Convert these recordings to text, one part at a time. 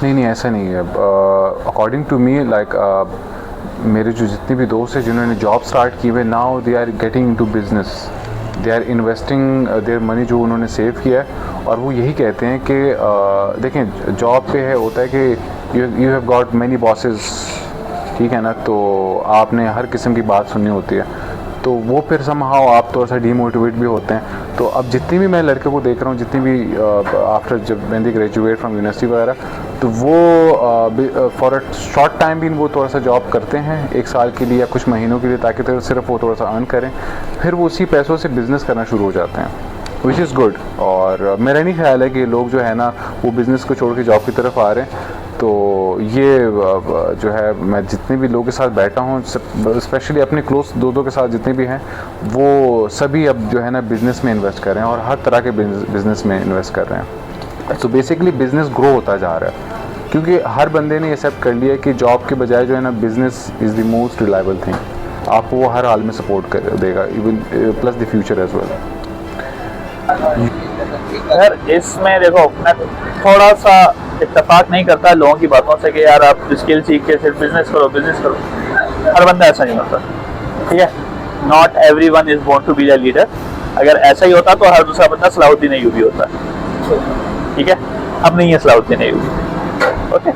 नहीं नहीं, ऐसा नहीं है। अकॉर्डिंग टू मी लाइक मेरे जो जितने भी दोस्त हैं जिन्होंने जॉब स्टार्ट की हुए, now they are getting into business, they are investing their money जो उन्होंने सेव किया है, और वो यही कहते हैं कि देखें जॉब पे है होता है कि you have got many bosses, ठीक है ना, तो आपने हर किस्म की बात सुननी होती है, तो वो फिर समहाउ आप थोड़ा सा डीमोटिवेट भी होते हैं। तो अब जितनी भी मैं लड़के को देख रहा हूँ, जितनी भी आफ्टर जब when they graduate from university वगैरह, तो वो फॉर अ शॉर्ट टाइम भी वो थोड़ा सा जॉब करते हैं 1 साल के लिए या कुछ महीनों के लिए, ताकि तो सिर्फ वो थोड़ा सा अर्न करें, फिर वो उसी पैसों से बिज़नेस करना शुरू हो जाते हैं, विच इज़ गुड। और मेरा नहीं ख्याल है कि लोग जो है ना वो बिज़नेस को छोड़ के जॉब की तरफ आ रहे हैं। तो ये जो है, मैं जितने भी लोगों के साथ बैठा हूँ, स्पेशली अपने क्लोज दोस्तों के साथ जितने भी हैं, वो सभी अब जो है ना बिज़नेस में इन्वेस्ट कर रहे हैं, और हर तरह के बिज़नेस में इन्वेस्ट कर रहे हैं। तो बेसिकली बिज़नेस ग्रो होता जा रहा है, क्योंकि हर बंदे ने एक्सेप्ट कर लिया कि जॉब के बजाय जो है ना business is the most reliable thing, आपको वो हर हाल में सपोर्ट कर देगा, even plus the future as well. यार इसमें देखो, मैं थोड़ा सा इत्तेफाक नहीं करता लोगों की बातों से कि यार आप स्किल सीख के सिर्फ बिजनेस करो। हर बंदा ऐसा नहीं होता, ठीक है। Not every one is born to be a leader. अगर ऐसा ही होता तो हर दूसरा बंदा सलाहुद्दीन अय्यूबी होता, ठीक है। अब नहीं है सलाहुद्दीन अय्यूबी, ओके।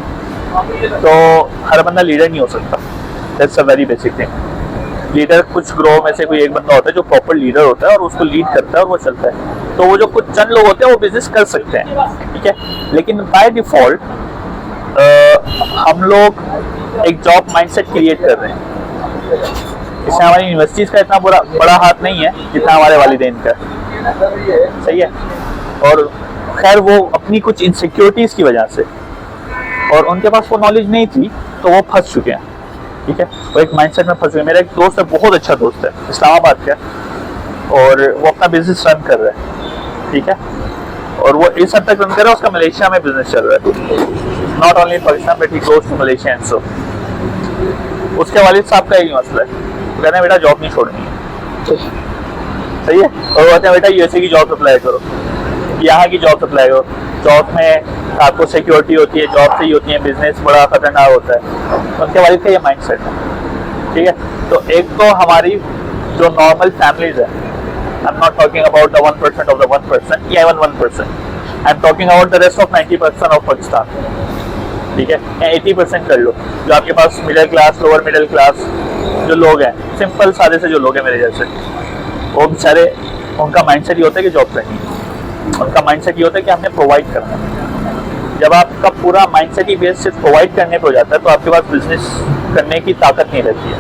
तो हर बंदा लीडर नहीं हो सकता, that's a very basic thing. Leader कुछ ग्रोह में से कोई एक बंदा होता है जो प्रॉपर लीडर होता है और उसको लीड करता है और वो चलता है। तो वो जो कुछ चंद लोग होते हैं वो बिजनेस कर सकते हैं, ठीक है। लेकिन बाय डिफॉल्ट हम लोग एक जॉब माइंडसेट क्रिएट कर रहे हैं। इसमें हमारी यूनिवर्सिटीज का इतना बड़ा हाथ नहीं है जितना हमारे वालिदैन का, सही है। और खैर वो अपनी कुछ इनसिक्योरिटीज की वजह से, और उनके पास वो नॉलेज नहीं थी, तो वो फंस चुके हैं, ठीक है। वो एक माइंडसेट में फंस गए। मेरा एक दोस्त है, बहुत अच्छा दोस्त है, इस्लामाबाद का, और वो अपना बिजनेस रन कर रहा है, ठीक है। और वो इस हद तक रन कर रहा है, उसका मलेशिया में बिजनेस चल रहा है, not only Pakistan but he goes to Malaysia and so. उसके वालिद साहब का यही मसला है, वो कहते हैं बेटा जॉब नहीं छोड़नी है, सही है। और वो कहते हैं बेटा यूएसए की जॉब अप्लाई करो, यहाँ की जॉब अप्लाई करो। जॉब में आपको सिक्योरिटी होती है, जॉब से ही होती है, बिजनेस बड़ा खतरनाक होता है। उनके वालिद का ये माइंडसेट है, ठीक है। तो एक तो हमारी जो नॉर्मल फैमिलीज है, I am not talking about the 1% of the 1% या even 1%, I am talking about the rest of 90% of Pakistan, ठीक है, या 80% कर लो, जो आपके पास middle class, lower middle class जो लोग हैं, सिंपल सादे से जो लोग हैं मेरे जैसे, वो बेचारे, उनका माइंडसेट ये होता है कि जॉब करनी है। उनका माइंडसेट ये होता है कि हमने प्रोवाइड करना है। जब आपका पूरा माइंडसेट ही बेस सिर्फ प्रोवाइड करने पर हो जाता है, तो आपके पास बिजनेस करने की ताकत नहीं रहती है,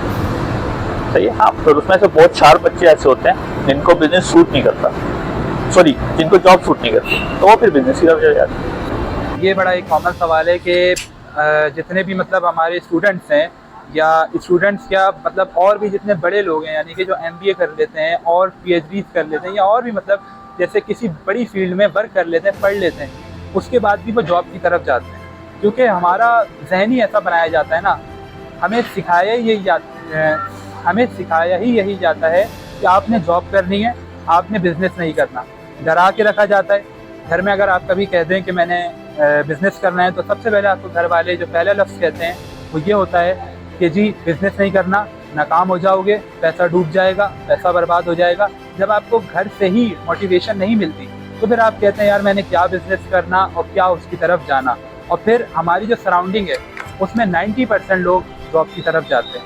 सही है। हाँ, तो उसमें से बहुत शार्प बच्चे ऐसे होते हैं जिनको बिजनेस सूट नहीं करता, सॉरी, जिनको जॉब सूट नहीं करती, तो वो फिर बिजनेस की तरफ चले जाते हैं। ये बड़ा एक कॉमन सवाल है कि जितने भी मतलब हमारे स्टूडेंट्स हैं, या स्टूडेंट्स क्या मतलब और भी जितने बड़े लोग हैं, यानी कि जो MBA कर लेते हैं और PhD कर लेते हैं, या और भी मतलब जैसे किसी बड़ी फील्ड में वर्क कर लेते हैं, पढ़ लेते हैं, उसके बाद भी वो जॉब की तरफ जाते हैं। क्योंकि हमारा जहन ही ऐसा बनाया जाता है ना, हमें सिखाया ही यही जाता है कि आपने जॉब करनी है, आपने बिजनेस नहीं करना। डरा के रखा जाता है। घर में अगर आप कभी कह दें कि मैंने बिजनेस करना है, तो सबसे पहले आपको घर वाले जो पहला लफ्ज़ कहते हैं वो ये होता है कि जी बिजनेस नहीं करना, नाकाम हो जाओगे, पैसा डूब जाएगा, पैसा बर्बाद हो जाएगा। जब आपको घर से ही मोटिवेशन नहीं मिलती, तो फिर आप कहते हैं यार मैंने क्या बिजनेस करना और क्या उसकी तरफ जाना। और फिर हमारी जो सराउंडिंग है उसमें 90% लोग जॉब की तरफ जाते हैं।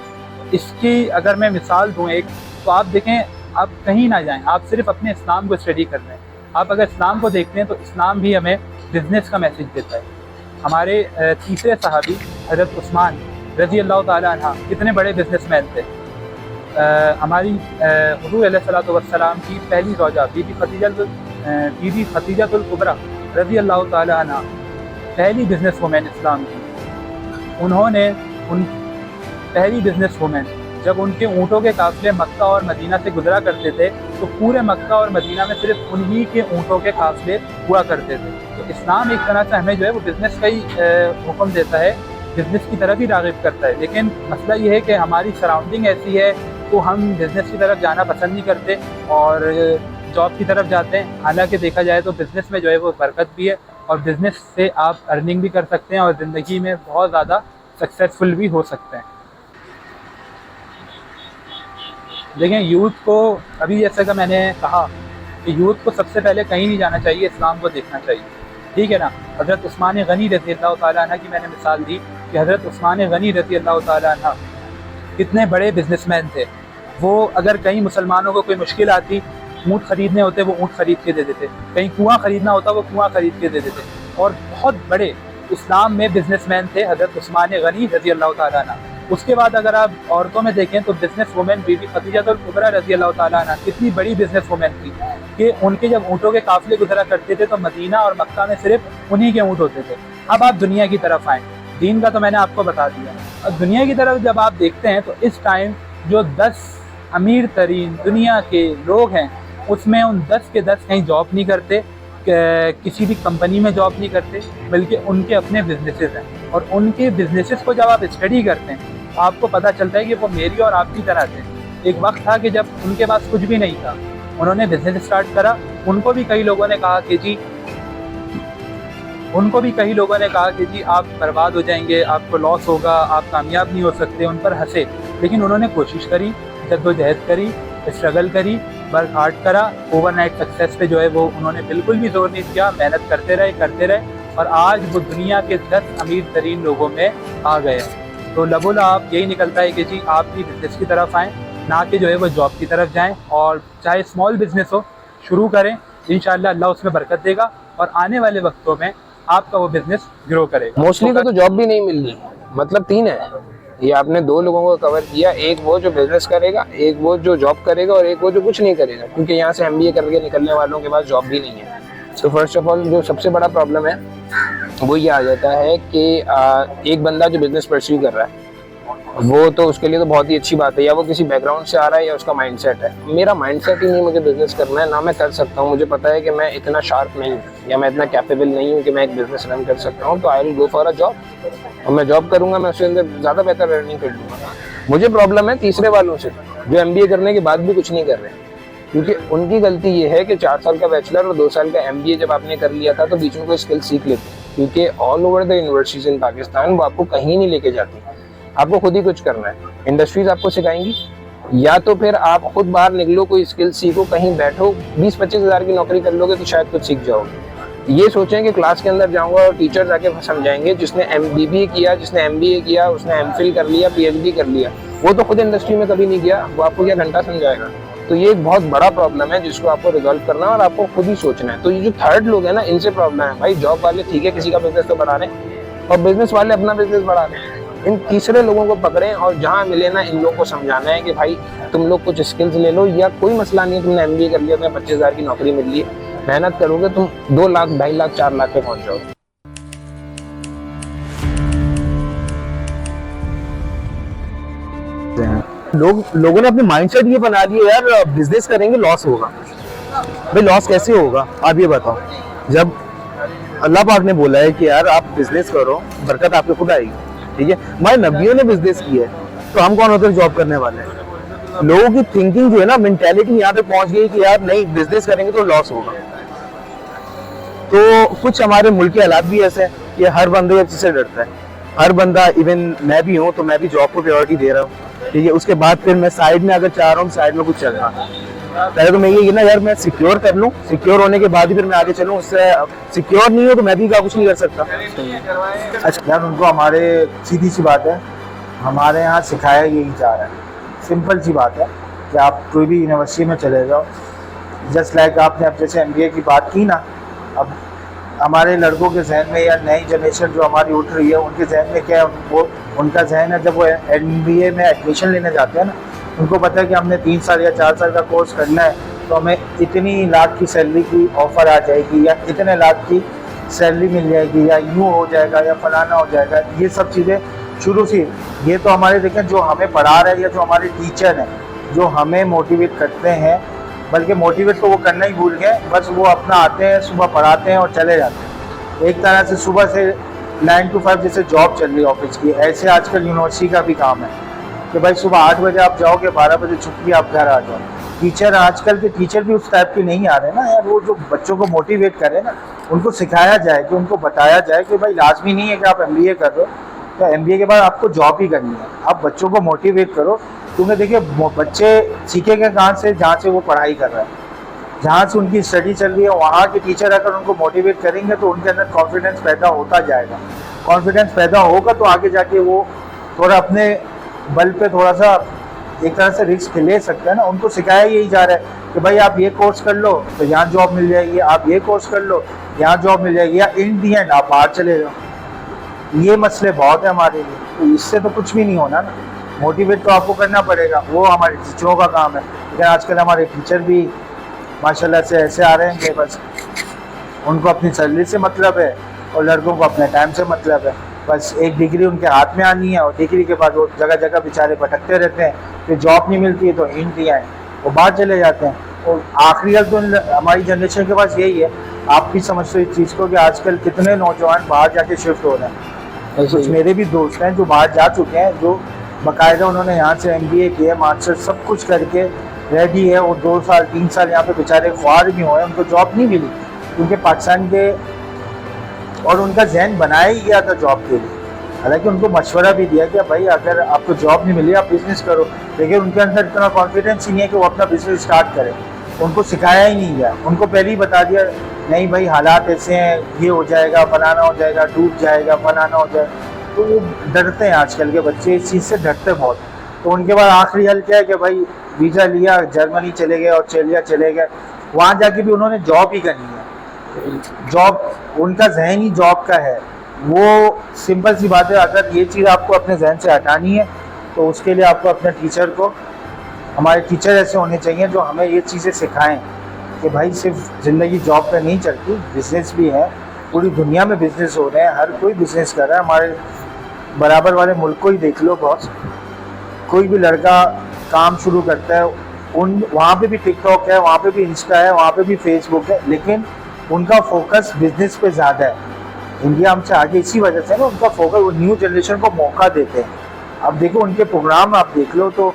इसकी अगर मैं मिसाल दूँ एक, तो आप देखें, आप कहीं ना जाएं, आप सिर्फ अपने इस्लाम को स्टडी कर रहे हैं। आप अगर इस्लाम को देखते हैं तो इस्लाम भी हमें बिजनेस का मैसेज देता है। हमारे तीसरे सहाबी हज़रत उस्मान रज़ी अल्लाह ताला अन्हा कितने बड़े बिजनेसमैन थे। हमारी हुज़ूर अलैहिस्सलातु वस्सलाम की पहली ज़ौजा बीबी खदीजतुल कुबरा रज़ी अल्लाह ताला अन्हा पहली बिजनेस वुमेन इस्लाम की। उन्होंने पहली बिजनेस वुमेन, जब उनके ऊँटों के काफ़िले मक्का और मदीना से गुजरा करते थे, तो पूरे मक्का और मदीना में सिर्फ उन्हीं के ऊँटों के काफ़िले हुआ करते थे। तो इस्लाम एक तरह से हमें जो है वो बिज़नेस का ही हुक्म देता है, बिज़नेस की तरफ ही राग़िब करता है। लेकिन मसला ये है कि हमारी सराउंडिंग ऐसी है, तो हम बिज़नेस की तरफ जाना पसंद नहीं करते और जॉब की तरफ जाते हैं। हालांकि देखा जाए तो बिज़नेस में जो है वो बरकत भी है और बिज़नेस से आप अर्निंग भी कर सकते हैं और ज़िंदगी में बहुत ज़्यादा सक्सेसफुल भी हो सकते हैं। देखें, यूथ को अभी जैसा कि मैंने कहा कि यूथ को सबसे पहले कहीं नहीं जाना चाहिए, इस्लाम को देखना चाहिए, ठीक है ना। हज़रत उस्मान गनी रज़ी अल्लाह ताला अन्हु की मैंने मिसाल दी कि हज़रत उस्मान गनी रज़ी अल्लाह ताला अन्हु कितने बड़े बिजनेसमैन थे। वो अगर कहीं मुसलमानों को कोई मुश्किल आती, ऊँट ख़रीदने होते वो ऊँट ख़रीद के दे देते, कहीं कुआँ ख़रीदना होता वो कुआँ ख़रीद के दे देते, और बहुत बड़े इस्लाम में बिजनेसमैन थे हज़रत उस्मान गनी रज़ी अल्लाह ताला अन्हु। उसके बाद अगर आप औरतों में देखें तो बिज़नेस वुमेन बीबी खदीजतुल कुबरा रज़ी अल्लाह ताला अन्हा कितनी बड़ी बिज़नेस वुमेन थी कि उनके जब ऊँटों के काफ़िले गुजरा करते थे तो मदीना और मक्का में सिर्फ उन्हीं के ऊँट होते थे। अब आप दुनिया की तरफ आएँ, दीन का तो मैंने आपको बता दिया, अब दुनिया की तरफ जब आप देखते हैं तो इस टाइम जो 10 अमीर तरीन दुनिया के लोग हैं उसमें उन 10 के 10 कहीं जॉब नहीं करते, किसी भी कंपनी में जॉब नहीं करते, बल्कि उनके अपने बिजनेसेस हैं। और उनके बिजनेसेस को जब आप स्टडी करते हैं तो आपको पता चलता है कि वो मेरी और आपकी तरह थे। एक वक्त था कि जब उनके पास कुछ भी नहीं था, उन्होंने बिजनेस स्टार्ट करा, उनको भी कई लोगों ने कहा कि जी आप बर्बाद हो जाएंगे, आपको लॉस होगा, आप कामयाब नहीं हो सकते, उन पर हंसे। लेकिन उन्होंने कोशिश करी, जद्दोजहद करी, स्ट्रगल करी, वर्क हार्ड करा। ओवरनाइट सक्सेस पे जो है वो उन्होंने बिल्कुल भी जोर नहीं दिया, मेहनत करते रहे और आज वो दुनिया के 10 अमीर तरीन लोगों में आ गए हैं। तो लबोलाब यही निकलता है कि जी आप भी बिज़नेस की तरफ आएँ, ना कि जो है वो जॉब की तरफ जाएँ, और चाहे स्मॉल बिज़नेस हो शुरू करें, इंशाअल्लाह अल्लाह उसमें बरकत देगा और आने वाले वक्तों में आपका वो बिज़नेस ग्रो करेगा। मोस्टली तो जॉब भी नहीं मिल रही, मतलब 3 है। ये आपने 2 लोगों को कवर किया, एक वो जो बिजनेस करेगा, एक वो जो जॉब करेगा और एक वो जो कुछ नहीं करेगा, क्योंकि यहाँ से MBA करके निकलने वालों के पास जॉब भी नहीं है। तो फर्स्ट ऑफ ऑल जो सबसे बड़ा प्रॉब्लम है वो ये आ जाता है कि एक बंदा जो बिजनेस परस्यू कर रहा है वो तो उसके लिए तो बहुत ही अच्छी बात है, या वो किसी बैकग्राउंड से आ रहा है या उसका माइंडसेट है। मेरा माइंडसेट ही नहीं मुझे बिजनेस करना है, ना मैं कर सकता हूँ, मुझे पता है कि मैं इतना शार्प नहीं हूँ या मैं इतना कैपेबल नहीं हूँ कि मैं एक बिजनेस रन कर सकता हूँ, तो I will go for a job, और मैं जॉब करूँगा, मैं उसके अंदर ज़्यादा बेहतर अर्निंग कर लूँगा। मुझे प्रॉब्लम है तीसरे वालों से जो MBA करने के बाद भी कुछ नहीं कर रहे, क्योंकि उनकी गलती ये है कि 4 साल का बैचलर और 2 साल का MBA जब आपने कर लिया था तो बीच में कोई स्किल सीख लेते, क्योंकि all over the universities in Pakistan वो आपको कहीं नहीं लेके जाती, आपको खुद ही कुछ करना है। इंडस्ट्रीज आपको सिखाएंगी, या तो फिर आप खुद बाहर निकलो, कोई स्किल सीखो, कहीं बैठो, 20-25 हज़ार की नौकरी कर लोगे तो शायद कुछ सीख जाओगे। ये सोचें कि क्लास के अंदर जाऊंगा और टीचर जाके समझाएंगे, जिसने BBA किया, जिसने MBA किया, उसने MPhil कर लिया, PhD कर लिया, वो तो खुद इंडस्ट्री में कभी नहीं गया, वो आपको क्या घंटा समझाएगा। तो ये एक बहुत बड़ा प्रॉब्लम है जिसको आपको रिजॉल्व करना है और आपको खुद ही सोचना है। तो ये जो थर्ड लोग हैं ना, इनसे प्रॉब्लम है भाई। जॉब वाले ठीक है, किसी का बिजनेस तो बढ़ा रहे हैं, और बिजनेस वाले अपना बिजनेस बढ़ा रहे हैं। इन तीसरे लोगों को पकड़ें और जहाँ मिले ना, इन लोगों को समझाना है कि भाई तुम लोग कुछ स्किल्स ले लो, या कोई मसला नहीं है, तुमने MBA कर लिया, तुम्हें 25 हज़ार की नौकरी मिल रही है, मेहनत करोगे तुम 2 लाख, 2.5 लाख, 4 लाख पे पहुंच जाओगे। लोगों ने अपने माइंडसेट ये बना लिया यार बिजनेस करेंगे लॉस होगा। भाई लॉस कैसे होगा आप ये बताओ, जब अल्लाह पाक ने बोला है कि यार आप बिजनेस करो, बरकत आपके खुद आएगी, ठीक है। हमारे नबियों ने बिजनेस किया है, तो हम कौन होते हैं जॉब करने वाले हैं। लोगों की थिंकिंग जो है ना, मेंटेलिटी यहाँ पे पहुंच गई कि यार नहीं बिजनेस करेंगे तो लॉस होगा। तो कुछ हमारे मुल्क के हालात भी ऐसे हैं कि हर बंदे एक चीज से डरता है, हर बंदा, इवन मैं भी हूँ, तो मैं भी जॉब को प्रायोरिटी दे रहा हूँ, ठीक है। उसके बाद फिर मैं साइड में अगर चाह रहा हूँ साइड में कुछ चल रहा है, पहले तो मैं ये ना यार मैं सिक्योर कर लूँ, सिक्योर होने के बाद ही फिर मैं आगे चलूँ। उससे सिक्योर नहीं हो तो मैं भी कुछ नहीं कर सकता। अच्छा यार, उनको हमारे सीधी सी बात है, हमारे यहाँ सिखाया यही जा रहा है, सिंपल सी बात है कि आप कोई भी यूनिवर्सिटी में चले जाओ, जस्ट लाइक आपने अब जैसे MBA की बात की ना, अब हमारे लड़कों के जहन में या नई जनरेशन जो हमारी उठ रही है उनके जहन में क्या है, वो उनका जहन है जब वो MBA में एडमिशन लेने जाते हैं ना, उनको पता है कि हमने 3 साल या 4 साल का कोर्स करना है तो हमें इतनी लाख की सैलरी की ऑफ़र आ जाएगी, या इतने लाख की सैलरी मिल जाएगी, या यूँ हो जाएगा, या फलाना हो जाएगा। ये सब चीज़ें शुरू से, ये तो हमारे देखें जो हमें पढ़ा रहे हैं या जो हमारे टीचर हैं जो हमें मोटिवेट करते हैं, बल्कि मोटिवेट तो वो करना ही भूल गए, बस वो अपना आते हैं, सुबह पढ़ाते हैं और चले जाते हैं। एक तरह से सुबह से 9 to 5 जैसे जॉब चल रही है ऑफिस की, ऐसे आजकल यूनिवर्सिटी का भी काम है कि भाई सुबह 8 बजे आप जाओगे, 12 बजे छुट्टी, आप घर आ जाओ। टीचर, आजकल के टीचर भी उस टाइप के नहीं आ रहे ना यार, वो जो बच्चों को मोटिवेट करे ना, उनको सिखाया जाए, कि उनको बताया जाए कि भाई लाजमी नहीं है कि आप MBA कर रहे हो तो MBA के बाद आपको जॉब ही करनी है। आप बच्चों को मोटिवेट करो, क्योंकि देखिए बच्चे सीखेंगे कहाँ से, जहाँ से वो पढ़ाई कर रहे हैं, जहाँ से उनकी स्टडी चल रही है, वहाँ के टीचर अगर उनको मोटिवेट करेंगे तो उनके अंदर कॉन्फिडेंस पैदा होता जाएगा। कॉन्फिडेंस पैदा होगा तो आगे जाके वो थोड़ा अपने बल पे थोड़ा सा एक तरह से रिस्क ले सकते हैं ना। उनको सिखाया यही जा रहा है कि भाई आप ये कोर्स कर लो तो यहाँ जॉब मिल जाएगी, आप ये कोर्स कर लो यहाँ जॉब मिल जाएगी, या इन दी एंड आप बाहर चले जाओ। ये मसले बहुत है हमारे लिए, तो इससे तो कुछ भी नहीं होना ना। मोटिवेट तो आपको करना पड़ेगा, वो हमारे टीचरों का काम है। लेकिन आजकल हमारे टीचर भी माशाल्लाह से ऐसे आ रहे हैं कि बस उनको अपनी सैलरी से मतलब है और लड़कों को अपने टाइम से मतलब है। बस एक डिग्री उनके हाथ में आनी है और डिग्री के बाद वो जगह जगह बेचारे भटकते रहते हैं, फिर जॉब नहीं मिलती है तो इन दिया है वो बाहर चले जाते हैं। और आखिरी हल तो हमारी जनरेशन के पास यही है। आप भी समझते हो इस चीज़ को कि आजकल कितने नौजवान बाहर जाके शिफ्ट हो रहे हैं। कुछ मेरे भी दोस्त हैं जो बाहर जा चुके हैं, जो बाकायदा उन्होंने यहाँ से MBA किया, मास्टर सब कुछ करके रेडी है, और 2 साल 3 साल यहाँ पे बेचारे ख्वार भी हुए, उनको जॉब नहीं मिली क्योंकि पाकिस्तान के, और उनका जहन बनाया ही गया था जॉब के लिए। हालांकि उनको मशवरा भी दिया कि भाई अगर आपको जॉब नहीं मिली आप बिज़नेस करो, लेकिन उनके अंदर इतना कॉन्फिडेंस ही नहीं है कि वो अपना बिज़नेस स्टार्ट करें। उनको सिखाया ही नहीं गया, उनको पहले ही बता दिया नहीं भाई हालात ऐसे हैं, ये हो जाएगा, बनाना हो जाएगा, डूब जाएगा, बनाना हो जाएगा। तो वो डरते हैं, आजकल के बच्चे इस चीज़ से डरते बहुत। तो उनके बाद आखिरी हल क्या है कि भाई वीज़ा लिया, जर्मनी चले गए, ऑस्ट्रेलिया चले गए, वहाँ जाके भी उन्होंने जॉब ही करनी है। जॉब उनका जहन ही जॉब का है। वो सिंपल सी बात है, अगर ये चीज़ आपको अपने जहन से हटानी है तो उसके लिए आपको अपने टीचर को, हमारे टीचर ऐसे होने चाहिए जो हमें ये चीज़ें सिखाएं कि भाई सिर्फ ज़िंदगी जॉब पे नहीं चलती, बिज़नेस भी है। पूरी दुनिया में बिज़नेस हो रहे हैं, हर कोई बिज़नेस कर रहा है। हमारे बराबर वाले मुल्क को ही देख लो, बॉस, कोई भी लड़का काम शुरू करता है, वहाँ पे भी टिकटॉक है, वहाँ पे भी इंस्टा है, वहाँ पे भी फेसबुक है, लेकिन उनका फोकस बिजनेस पे ज़्यादा है। इंडिया हमसे आगे इसी वजह से ना, उनका फोकस, वो न्यू जनरेशन को मौका देते हैं। अब देखो उनके प्रोग्राम आप देख लो तो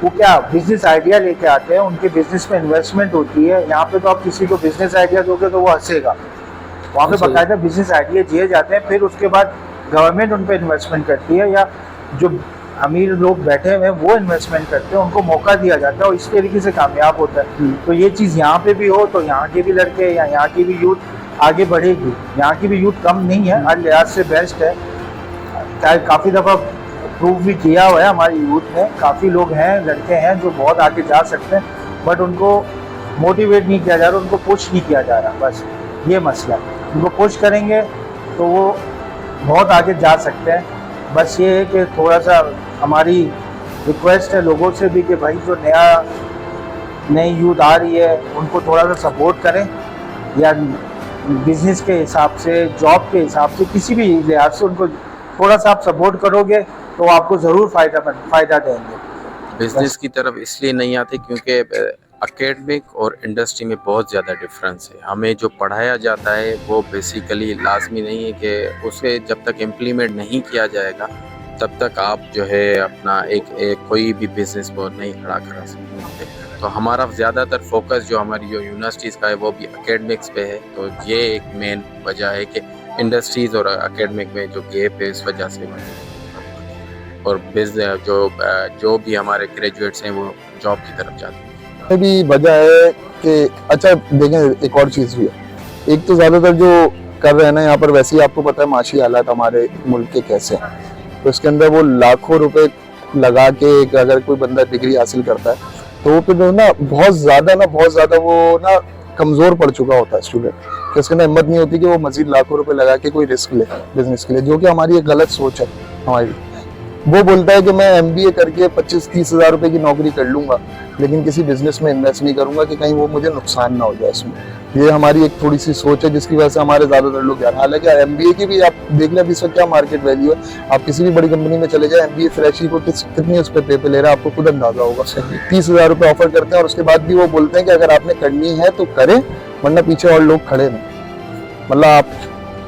वो क्या बिजनेस आइडिया लेके आते हैं, उनके बिजनेस में इन्वेस्टमेंट होती है। यहाँ पे तो आप किसी को बिजनेस आइडिया दोगे तो वो हंसेगा, वहाँ पे बाकायदा बिजनेस आइडिया दिए जाते हैं, फिर उसके बाद गवर्नमेंट उन पर इन्वेस्टमेंट करती है, या जो अमीर लोग बैठे हुए हैं वो इन्वेस्टमेंट करते हैं, उनको मौका दिया जाता है और इस तरीके से कामयाब होता है। तो ये चीज़ यहाँ पे भी हो तो यहाँ के भी लड़के या यहाँ की भी यूथ आगे बढ़ेगी। यहाँ की भी यूथ कम नहीं है, हर लिहाज से बेस्ट है। काफ़ी दफ़ा प्रूव भी किया हुआ है हमारी यूथ ने, काफ़ी लोग हैं, लड़के हैं जो बहुत आगे जा सकते हैं, बट उनको मोटिवेट नहीं किया जा रहा, उनको पुश नहीं किया जा रहा। बस ये मसला है, उनको पुश करेंगे तो वो बहुत आगे जा सकते हैं। बस ये है कि थोड़ा सा हमारी रिक्वेस्ट है लोगों से भी कि भाई जो नई यूथ आ रही है उनको थोड़ा सा सपोर्ट करें, या बिज़नेस के हिसाब से, जॉब के हिसाब से, किसी भी लिहाज से उनको थोड़ा सा आप सपोर्ट करोगे तो आपको ज़रूर फ़ायदा देंगे। बिजनेस की तरफ इसलिए नहीं आते क्योंकि एकेडमिक और इंडस्ट्री में बहुत ज़्यादा डिफरेंस है। हमें जो पढ़ाया जाता है वो बेसिकली लाजमी नहीं है कि उसे जब तक इम्प्लीमेंट नहीं किया जाएगा तब तक आप जो है अपना एक कोई भी बिजनेस को नहीं खड़ा करा सकते। तो हमारा ज़्यादातर फोकस जो हमारी जो यूनिवर्सिटीज़ का है वो भी एकेडमिक्स पे है। तो ये एक मेन वजह है कि इंडस्ट्रीज़ और एकेडमिक में जो गैप है इस वजह से, और बिजनेस जो भी हमारे ग्रेजुएट्स हैं वो जॉब की तरफ जाते हैं। भी वजह है कि अच्छा देखें, एक और चीज़ भी है। एक तो ज़्यादातर जो कर रहे हैं ना यहाँ पर, वैसे ही आपको पता है माशी हालात हमारे मुल्क के कैसे हैं, तो इसके अंदर वो लाखों रुपए लगा के अगर कोई बंदा डिग्री हासिल करता है तो वो फिर ना बहुत ज़्यादा वो ना कमज़ोर पड़ चुका होता है स्टूडेंट, कि उसके अंदर हिम्मत नहीं होती कि वो मजीद लाखों रुपए लगा के कोई रिस्क ले बिजनेस के लिए, जो कि हमारी एक गलत सोच है हमारी। वो बोलता है कि मैं MBA करके 25-30 हज़ार रुपए की नौकरी कर लूंगा, लेकिन किसी बिजनेस में इन्वेस्ट नहीं करूंगा कि कहीं वो मुझे नुकसान ना हो जाए इसमें। ये हमारी एक थोड़ी सी सोच है जिसकी वजह से हमारे ज़्यादातर लोग यार, हालांकि MBA की भी आप देख लें अभी इसका क्या मार्केट वैल्यू है। आप किसी भी बड़ी कंपनी में चले जाए, MBA फ्रेश ही को कितनी उस पर पे ले रहा है आपको खुद अंदाजा होगा। 30 हज़ार रुपये ऑफर करते हैं और उसके बाद भी वो बोलते हैं कि अगर आपने करनी है तो करें, वरना पीछे और लोग खड़े नहीं। मतलब आप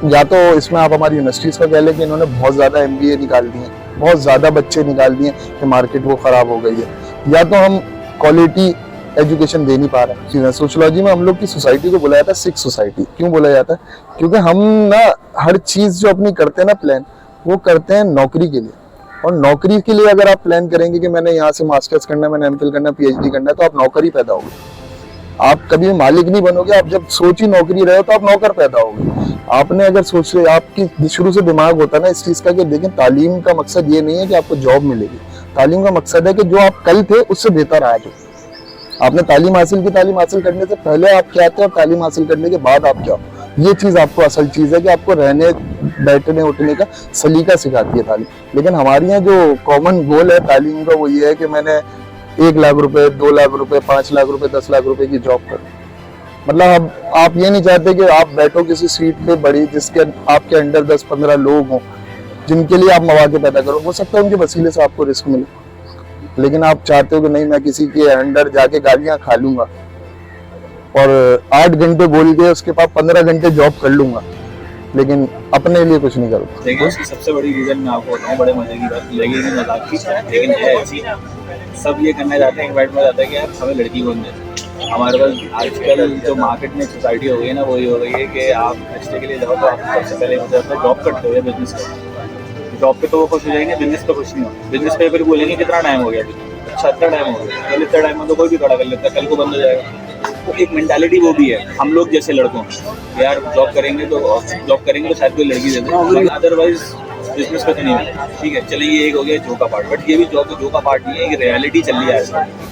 या तो इसमें आप हमारी यूनिवर्सिटीज़ का कह लें कि इन्होंने बहुत ज़्यादा MBA निकाल दिए, बहुत ज़्यादा बच्चे निकाल दिए कि मार्केट वो ख़राब हो गई है, या तो हम क्वालिटी एजुकेशन दे नहीं पा रहा है। सोशियोलॉजी में हम लोग की सोसाइटी को बोला जाता है सिक सोसाइटी। क्यों बोला जाता है? क्योंकि हम ना हर चीज जो अपनी करते हैं ना प्लान, वो करते हैं नौकरी के लिए। और नौकरी के लिए अगर आप प्लान करेंगे कि मैंने यहाँ से मास्टर्स करना है, मैंने एमफिल करना है, पीएचडी करना है, तो आप नौकरी पैदा होगे। आप कभी मालिक नहीं बनोगे। आप जब सोच ही नौकरी रहे हो तो आप नौकर पैदा होगे। आपने अगर सोच रहे, आपकी शुरू से दिमाग होता है ना इस चीज का कि देखें, तालीम का मकसद ये नहीं है कि आपको जॉब मिलेगी। तालीम का मकसद है कि जो आप कल थे उससे बेहतर आज हो। आपने तालीम हासिल की, तालीम हासिल करने से पहले आप क्या थे और तालीम हासिल करने के बाद आप क्या हो। ये चीज आपको असल चीज है कि आपको रहने बैठने उठने का सलीका सिखाती है तालीम। लेकिन हमारे यहाँ जो कॉमन गोल है तालीम का वो ये है कि मैंने 1 लाख रुपए, 2 लाख रुपए, 5 लाख रुपए, 10 लाख रुपए की जॉब करो। मतलब अब आप ये नहीं चाहते कि आप बैठो किसी सीट पे बड़ी जिसके आपके अंडर 10-15 लोग हों जिनके लिए आप मौके पैदा करो। हो सकता है उनके वसीले से आपको रिस्क मिले, लेकिन आप चाहते हो कि नहीं, मैं किसी के अंडर जाके गालियां खा लूंगा और 8 घंटे बोल के उसके बाद 15 घंटे जॉब कर लूंगा, लेकिन अपने लिए कुछ नहीं करूँगा। देखिए इसकी सबसे बड़ी रीज़न मैं आपको बताऊँ, बड़े मजे की बात लगेगी, मजाक की, लेकिन है ऐसी। सब ये करना चाहते हैं, वाइट में जाता है कि यार हमें लड़की कौन दे। हमारे पास आजकल जो मार्केट में सोसाइटी हो गई है ना, वो ये हो गई है कि आप रिश्ते के लिए जाओ तो आप सबसे पहले जॉब करते हो या बिजनेस करते हो। जॉब पे तो वो खुश हो जाएंगे, बिजनेस पे खुश नहीं हो। बिजनेस पे फिर बोलेंगे कितना टाइम हो गया, अच्छा इतना टाइम हो गया, कल इतना टाइम में तो कोई भी खड़ा कर लेता है, कल को बंद हो जाएगा। तो एक मेंटालिटी वो भी है हम लोग जैसे लड़कों, यार जॉब करेंगे तो शायद कोई लड़की दे दे, अदरवाइज बिजनेस पे तो नहीं है। ठीक है, चलिए ये एक हो गया जो का पार्ट, बट ये भी जो का पार्ट नहीं है, ये रियलिटी चल रही है।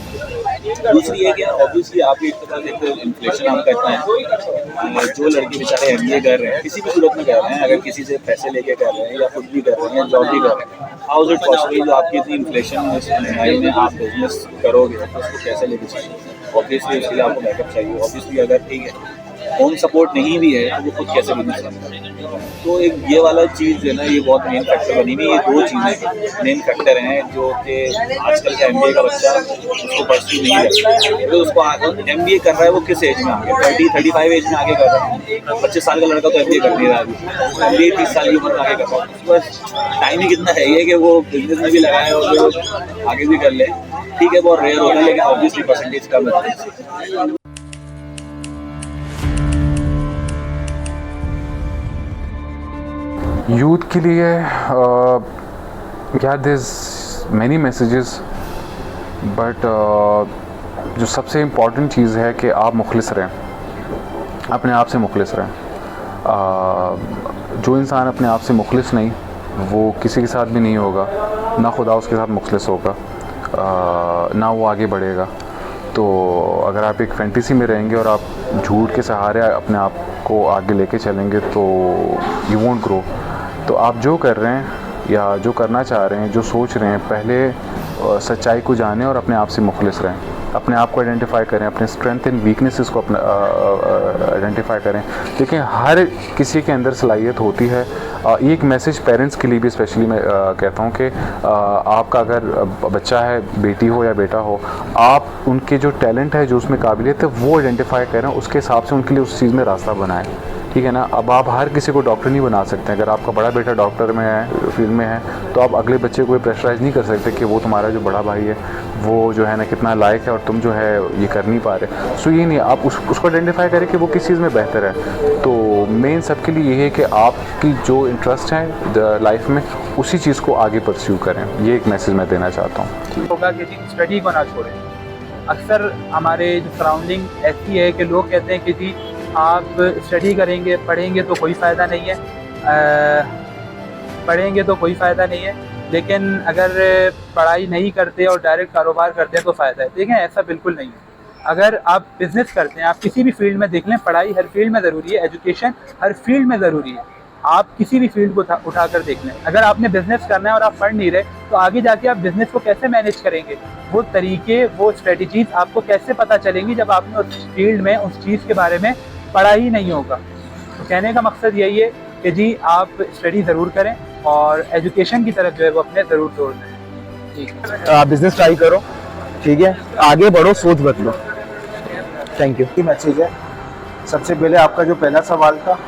दूसरी है कि ऑब्वियसली आप एक तरह से इन्फ्लेशन आपका इतना है, जो लड़के बेचारे एमबीए कर रहे हैं, किसी भी सूरत में कर रहे हैं, अगर किसी से पैसे लेके कर रहे हैं या खुद भी कर रहे हैं, जॉब भी कर रहे हैं, हाउ इज इट पॉसिबल जो आपकी इतनी इन्फ्लेशन इस महंगाई में आप बिजनेस करोगे तो उसको कैसे लेके चाहिए? ऑब्वियसली उसके लिए आपको बैकअप चाहिए। ऑब्वियसली अगर ठीक है होम सपोर्ट नहीं भी है तो वो खुद कैसे बिजनेस करता है। तो एक ये वाला चीज़ है ना, ये बहुत मेन फैक्टर बनी हुई। ये 2 चीज़ें मेन फैक्टर हैं जो कि आजकल का एमबीए का बच्चा उसको परस्यू नहीं करता। तो उसको एमबीए कर रहा है वो किस एज में आगे, 30-35 एज में आगे कर रहा है। 25 साल का लड़का तो एमबीए कर नहीं रहा, अभी एमबीए 30 साल की उम्र में आगे कर रहा है। बस टाइम ही कितना है ये कि वो बिजनेस में भी लगाए और आगे भी कर ले। ठीक है, बहुत रेयर होता है, लेकिन ऑब्वियसली परसेंटेज कम है। यूथ के लिए यार दिस मैनी मैसेजेस, बट जो सबसे इम्पॉर्टेंट चीज़ है कि आप मुखलिस रहें, अपने आप से मुखलिस रहें। जो इंसान अपने आप से मुखलिस नहीं, वो किसी के साथ भी नहीं होगा, ना खुदा उसके साथ मुखलिस होगा, ना वो आगे बढ़ेगा। तो अगर आप एक फैंटेसी में रहेंगे और आप झूठ के सहारे अपने आप को आगे लेके चलेंगे तो यू वोंट ग्रो। तो आप जो कर रहे हैं या जो करना चाह रहे हैं, जो सोच रहे हैं, पहले सच्चाई को जानें और अपने आप से मुखलिस रहें। अपने आप को आइडेंटिफाई करें, अपने स्ट्रेंथ एंड वीकनेसेस को अपना आइडेंटिफाई करें। देखिए हर किसी के अंदर सलाहियत होती है। एक मैसेज पेरेंट्स के लिए भी स्पेशली मैं कहता हूँ कि आपका अगर बच्चा है, बेटी हो या बेटा हो, आप उनके जो टैलेंट है, जो उसमें काबिलियत है, वो आइडेंटिफाई करें, उसके हिसाब से उनके लिए उस चीज़ में रास्ता बनाएं। ठीक है ना। अब आप हर किसी को डॉक्टर नहीं बना सकते। अगर आपका बड़ा बेटा डॉक्टर में है, फील्ड में है, तो आप अगले बच्चे को प्रेशराइज नहीं कर सकते कि वो तुम्हारा जो बड़ा भाई है वो जो है ना कितना लायक है और तुम जो है ये कर नहीं पा रहे। सो ये नहीं, आप उसको आइडेंटिफाई करें कि वो किस चीज़ में बेहतर है। तो मेन सबके लिए ये है कि आपकी जो इंटरेस्ट है लाइफ में, उसी चीज़ को आगे परस्यू करें। ये एक मैसेज मैं देना चाहता हूँ। होगा कि जी स्टडी को ना छोड़ें। अक्सर हमारे जो सराउंडिंग ऐसी है कि लोग कहते हैं कि जी आप स्टडी करेंगे, पढ़ेंगे तो कोई फ़ायदा नहीं है, पढ़ेंगे तो कोई फ़ायदा नहीं है, लेकिन अगर पढ़ाई नहीं करते और डायरेक्ट कारोबार करते हैं तो फ़ायदा है। देखें ऐसा बिल्कुल नहीं है। अगर आप बिज़नेस करते हैं, आप किसी भी फील्ड में देख लें, पढ़ाई हर फील्ड में ज़रूरी है, एजुकेशन हर फील्ड में ज़रूरी है। आप किसी भी फील्ड को उठा कर देख लें। अगर आपने बिज़नेस करना है और आप पढ़ नहीं रहे तो आगे जाके आप बिज़नेस को कैसे मैनेज करेंगे? वो तरीके, वो स्ट्रेटजीज आपको कैसे पता चलेंगी जब आपने उस फील्ड में, उस चीज़ के बारे में पढ़ा ही नहीं होगा। तो कहने का मकसद यही है कि जी आप स्टडी ज़रूर करें और एजुकेशन की तरफ जो है वो अपने ज़रूर जोड़ दें। आप बिजनेस ट्राई करो, ठीक है, आगे बढ़ो, सोच बदलो। Thank you. मैसेज है। सबसे पहले आपका जो पहला सवाल था,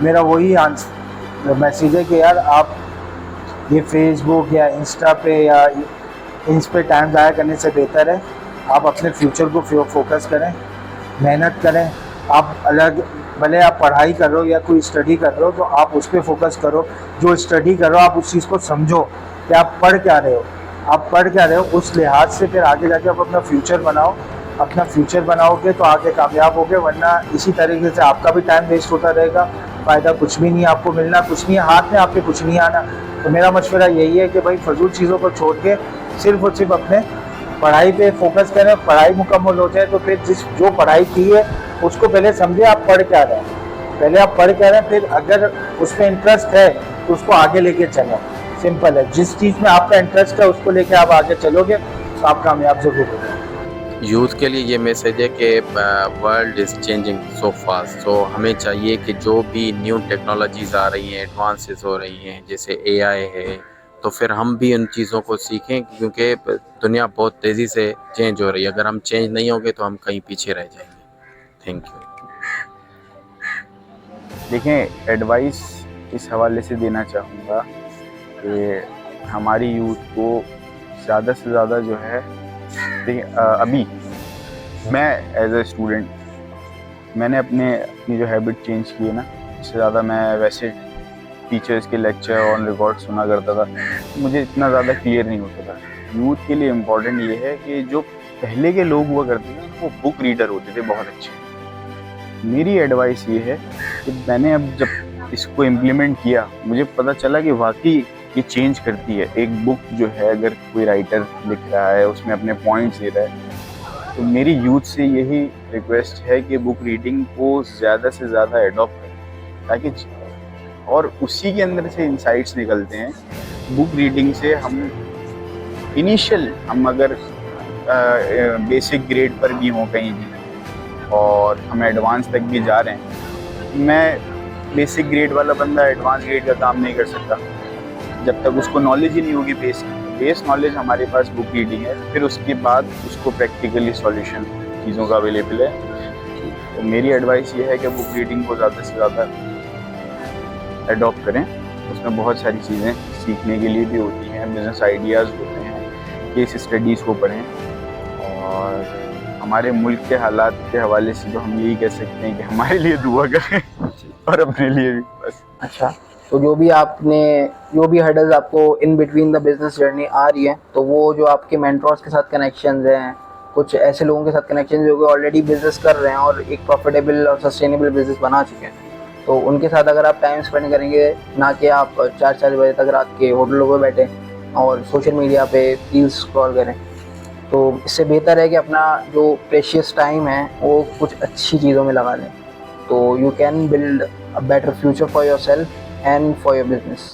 मेरा वही आंसर मैसेज है कि यार आप ये फेसबुक या इंस्टा पे या इन पे टाइम ज़ाया करने से बेहतर है आप अपने फ्यूचर को फोकस करें, मेहनत करें। आप अलग, भले आप पढ़ाई कर रहे हो या कोई स्टडी कर रहे हो, तो आप उस पर फोकस करो। जो स्टडी कर रहे हो आप उस चीज़ को समझो कि आप पढ़ क्या रहे हो, आप पढ़ क्या रहे हो, उस लिहाज से फिर आगे जाके आप अपना फ्यूचर बनाओ। अपना फ्यूचर बनाओगे तो आगे कामयाब होगे, वरना इसी तरीके से आपका भी टाइम वेस्ट होता रहेगा, फ़ायदा कुछ भी नहीं, आपको मिलना कुछ नहीं है, हाथ में आपके कुछ नहीं आना। तो मेरा मशवरा यही है कि भाई फजूल चीज़ों को छोड़ के सिर्फ और सिर्फ अपने पढ़ाई पे फोकस करें। पढ़ाई मुकम्मल हो जाए तो फिर जो पढ़ाई की है उसको पहले समझे आप पढ़ क्या रहे हैं, पहले आप पढ़ क्या रहे हैं, फिर अगर उसमें इंटरेस्ट है तो उसको आगे लेके चलें। सिंपल है, जिस चीज़ में आपका इंटरेस्ट है उसको लेके आप आगे चलोगे तो आप कामयाब जरूर होगे। यूथ के लिए ये मैसेज है कि world is changing so fast, तो हमें चाहिए कि जो भी न्यू टेक्नोलॉजीज़ आ रही हैं, एडवांसेस हो रही हैं, जैसे एआई है, तो फिर हम भी उन चीज़ों को सीखें, क्योंकि दुनिया बहुत तेज़ी से चेंज हो रही है। अगर हम चेंज नहीं होंगे तो हम कहीं पीछे रह जाएंगे। Thank you. देखें, एडवाइस इस हवाले से देना चाहूँगा कि हमारी यूथ को ज़्यादा से ज़्यादा जो है, देखिए अभी मैं एज ए स्टूडेंट मैंने अपनी जो हैबिट चेंज की है ना, इससे ज़्यादा मैं वैसे टीचर्स के लेक्चर ऑन रिकॉर्ड सुना करता था, मुझे इतना ज़्यादा क्लियर नहीं होता था। यूथ के लिए इम्पोर्टेंट ये है कि जो पहले के लोग हुआ करते थे वो बुक रीडर होते थे बहुत अच्छे। मेरी एडवाइस ये है कि मैंने अब जब इसको इम्प्लीमेंट किया, मुझे पता चला कि वाकई ये चेंज करती है। एक बुक जो है, अगर कोई राइटर लिख रहा है, उसमें अपने पॉइंट्स दे रहा है, तो मेरी यूथ से यही रिक्वेस्ट है कि बुक रीडिंग को ज़्यादा से ज़्यादा एडॉप्ट करें, ताकि और उसी के अंदर से इंसाइट्स निकलते हैं। बुक रीडिंग से हम हम अगर बेसिक ग्रेड पर भी हों कहीं भी और हम एडवांस तक भी जा रहे हैं, मैं बेसिक ग्रेड वाला बंदा एडवांस ग्रेड का काम नहीं कर सकता जब तक उसको नॉलेज ही नहीं होगी। बेस नॉलेज हमारे पास बुक रीडिंग है, फिर उसके बाद उसको प्रैक्टिकली सॉल्यूशन चीज़ों का अवेलेबल है। तो मेरी एडवाइस ये है कि बुक रीडिंग को ज़्यादा से ज़्यादा एडॉप्ट करें। उसमें बहुत सारी चीज़ें सीखने के लिए भी होती हैं, बिज़नेस आइडियाज़ होते हैं, केस स्टडीज़ को पढ़ें। और हमारे मुल्क के हालात के हवाले से तो हम यही कह सकते हैं कि हमारे लिए दुआ करें और अपने लिए भी बस। अच्छा, तो जो भी हर्डल्स आपको in between the business journey आ रही है, तो वो जो आपके मेंटर्स के साथ कनेक्शंस हैं, कुछ ऐसे लोगों के साथ कनेक्शन जो कि ऑलरेडी बिजनेस कर रहे हैं और एक प्रॉफिटेबल और सस्टेनेबल बिजनेस बना चुके हैं, तो उनके साथ अगर आप टाइम स्पेंड करेंगे, ना कि आप 4-4 बजे तक रात के होटलों पर बैठे और सोशल मीडिया पे रील्स स्क्रॉल करें, तो इससे बेहतर है कि अपना जो प्रेशियस टाइम है वो कुछ अच्छी चीज़ों में लगा लें। तो you can build a better future for your self and for your business.